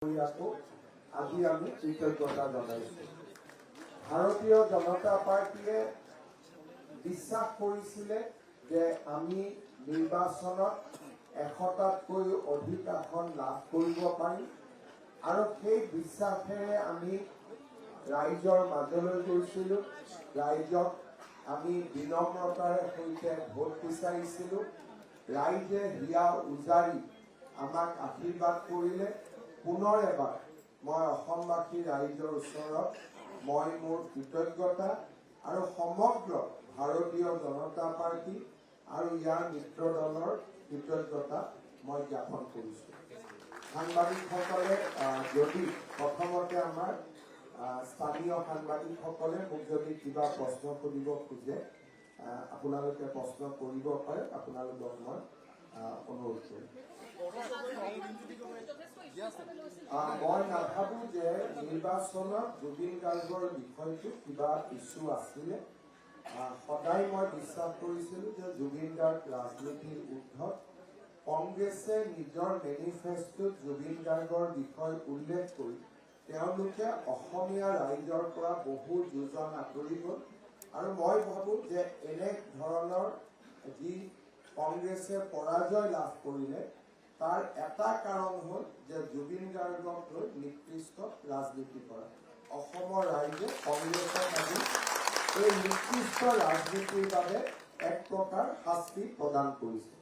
আজি আমি কৃতজ্ঞতা জনাইছো। ভাৰতীয় জনতা পাৰ্টিয়ে বিশ্বাস কৰিছিলে যে আমি নিৰ্বাচনত 100টাতকৈও অধিক আসন লাভ কৰিব পাৰিম আৰু সেই বিশ্বাসেৰে আমি ৰাইজৰ মাজলৈ গৈছিলো। ৰাইজক আমি বিনম্ৰতাৰে সৈতে ভোট বিচাৰিছিলো। ৰাইজে হিয়া উজাৰি আমাক আশীৰ্বাদ কৰিলে। পুনৰ এবাৰ মই অসমবাসী ৰাইজৰ ওচৰত মই মোৰ কৃতজ্ঞতা আৰু সমগ্ৰ ভাৰতীয় জনতা পাৰ্টি আৰু ইয়াৰ মিত্ৰ দলৰ কৃতজ্ঞতা মই জ্ঞাপন কৰিছোঁ। সাংবাদিকসকলে যদি প্ৰথমতে আমাৰ স্থানীয় সাংবাদিকসকলে মোক যদি কিবা প্ৰশ্ন সুধিব খোজে আপোনালোকে প্ৰশ্ন কৰিব পাৰে। আপোনালোকক মই অনুৰোধ কৰিম। মই নাভাবো যে নিৰ্বাচনত জুবিন গাৰ্গৰ বিষয়টো কিবা ইছ্যু আছিলে। সদায় মই বিশ্বাস কৰিছিলো যে জুবিন গাৰ্গ ৰাজনীতিৰ ঊৰ্ধত। কংগ্ৰেছে নিজৰ মেনিফেষ্টোত জুবিন গাৰ্গৰ বিষয় উল্লেখ কৰি তেওঁলোকে অসমীয়া ৰাইজৰ পৰা বহু যোজন আঁতৰি গ'ল আৰু মই ভাবো যে এনে ধৰণৰ যি কংগ্ৰেছে পৰাজয় লাভ কৰিলে তাৰ এটা কাৰণ হ'ল যে জুবিন গাৰ্গক লৈ নিকৃষ্ট ৰাজনীতি কৰা। অসমৰ ৰাইজে কংগ্ৰেছৰ আজি এই নিকৃষ্ট ৰাজনীতিৰ বাবে এক প্ৰকাৰ শাস্তি প্ৰদান কৰিছে।